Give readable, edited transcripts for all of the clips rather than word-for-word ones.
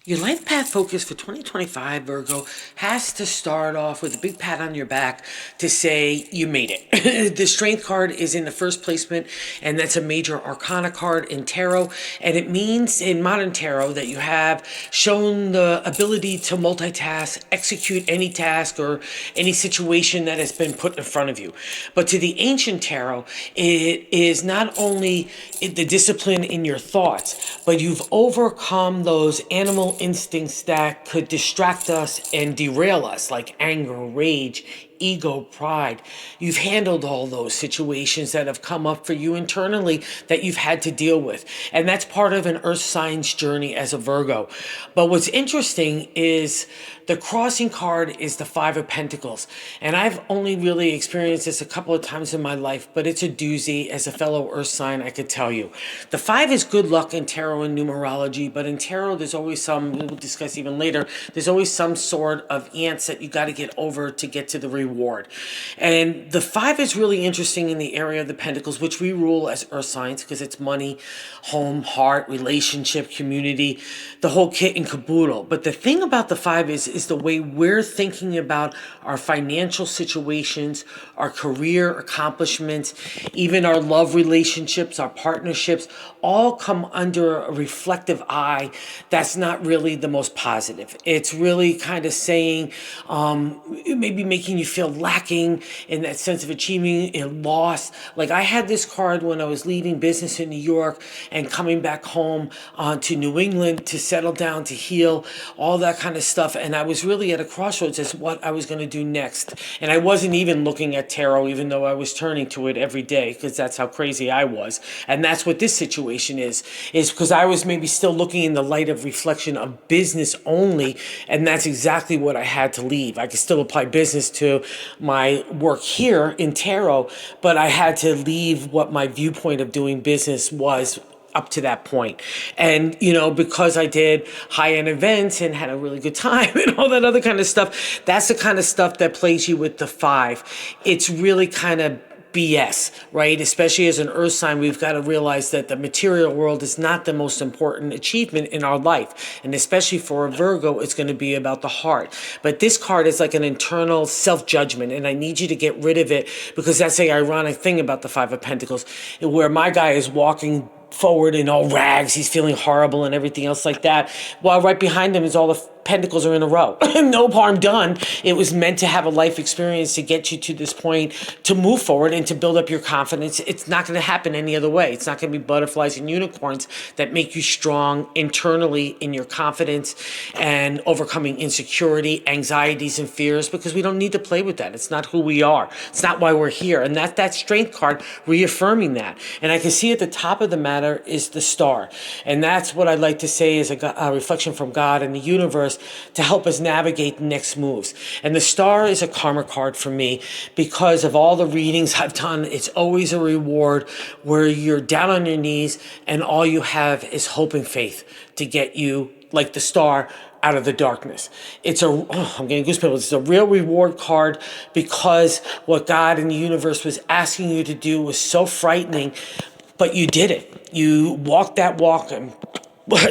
Your life path focus for 2025, Virgo, has to start off with a big pat on your back to say you made it. The Strength card is in the first placement, and that's a major arcana card in tarot. And it means in modern tarot that you have shown the ability to multitask, execute any task or any situation that has been put in front of you. But to the ancient tarot, it is not only the discipline in your thoughts, but you've overcome those animal instincts that could distract us and derail us, like anger, rage, ego, pride. You've handled all those situations that have come up for you internally that you've had to deal with. And that's part of an earth signs journey as a Virgo. But what's interesting is the crossing card is the Five of Pentacles. And I've only really experienced this a couple of times in my life, but it's a doozy. As a fellow earth sign, I could tell you. The five is good luck in tarot and numerology, but in tarot, there's always we'll discuss even later, there's always some sort of ants that you got to get over to get to the reward. And the five is really interesting in the area of the pentacles, which we rule as earth signs because it's money, home, heart, relationship, community, the whole kit and caboodle. But the thing about the five is the way we're thinking about our financial situations, our career accomplishments, even our love relationships, our partnerships, all come under a reflective eye that's not really the most positive. It's really kind of saying, maybe making you feel lacking in that sense of achieving a loss. Like I had this card when I was leaving business in New York and coming back home to New England to settle down, to heal, all that kind of stuff. And I was really at a crossroads as what I was going to do next. And I wasn't even looking at tarot, even though I was turning to it every day because that's how crazy I was. And that's what this situation is because I was maybe still looking in the light of reflection of business only. And that's exactly what I had to leave. I could still apply business to my work here in tarot, but I had to leave what my viewpoint of doing business was up to that point. And, because I did high-end events and had a really good time and all that other kind of stuff, that's the kind of stuff that plays you with the five. It's really kind of BS, right? Especially as an earth sign, we've got to realize that the material world is not the most important achievement in our life. And especially for a Virgo, it's going to be about the heart. But this card is like an internal self-judgment, and I need you to get rid of it because that's the ironic thing about the Five of Pentacles, where my guy is walking forward in all rags, he's feeling horrible and everything else like that, while right behind him is all the pentacles are in a row. No harm done. It was meant to have a life experience to get you to this point, to move forward and to build up your confidence. It's not going to happen any other way. It's not going to be butterflies and unicorns that make you strong internally in your confidence and overcoming insecurity, anxieties, and fears, because we don't need to play with that. It's not who we are. It's not why we're here. And that strength card reaffirming that. And I can see at the top of the matter is the star. And that's what I'd like to say is a reflection from God and the universe to help us navigate the next moves. And the star is a karma card for me because of all the readings I've done. It's always a reward where you're down on your knees and all you have is hope and faith to get you, like the star, out of the darkness. I'm getting goosebumps. It's a real reward card because what God and the universe was asking you to do was so frightening, but you did it. You walked that walk and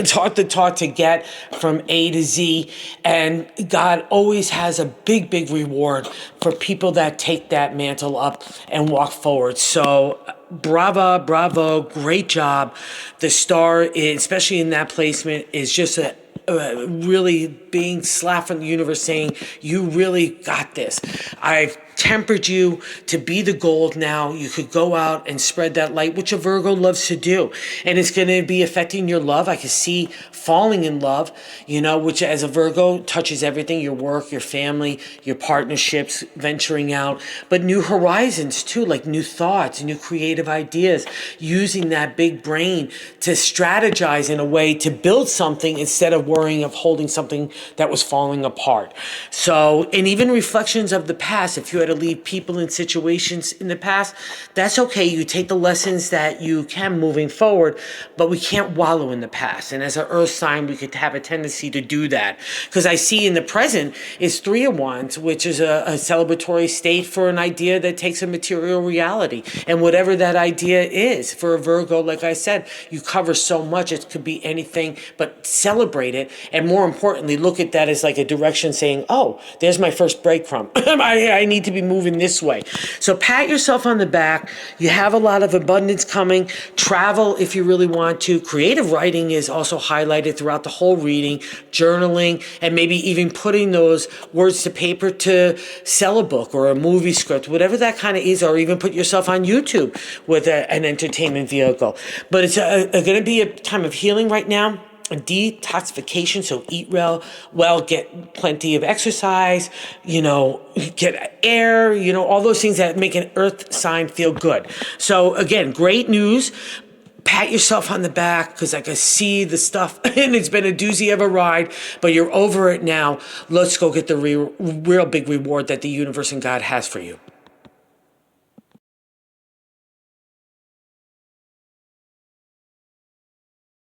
taught the talk to get from A to Z. And God always has a big, big reward for people that take that mantle up and walk forward. So bravo, great job. The star, especially in that placement, is just a really being slapped from the universe saying, you really got this. I've tempered you to be the gold now. You could go out and spread that light, which a Virgo loves to do. And it's going to be affecting your love. I can see falling in love, which as a Virgo touches everything, your work, your family, your partnerships, venturing out, but new horizons too, like new thoughts, new creative ideas, using that big brain to strategize in a way to build something instead of worrying of holding something that was falling apart. So, and even reflections of the past, if you had to leave people in situations in the past. That's okay. You take the lessons that you can moving forward, but we can't wallow in the past. And as an earth sign, we could have a tendency to do that. Because I see in the present is Three of Wands, which is a celebratory state for an idea that takes a material reality. And whatever that idea is, for a Virgo, like I said, you cover so much, it could be anything, but celebrate it. And more importantly, look at that as like a direction saying, oh, there's my first breadcrumb. I need to be moving this way. So pat yourself on the back. You have a lot of abundance coming. Travel if you really want to. Creative writing is also highlighted throughout the whole reading. Journaling, and maybe even putting those words to paper to sell a book or a movie script, whatever that kind of is, or even put yourself on YouTube with an entertainment vehicle. But it's going to be a time of healing right now. A detoxification, so eat well, get plenty of exercise, get air, all those things that make an earth sign feel good. So again, great news. Pat yourself on the back, because I can see the stuff and it's been a doozy of a ride, but you're over it now. Let's go get the real big reward that the universe and God has for you.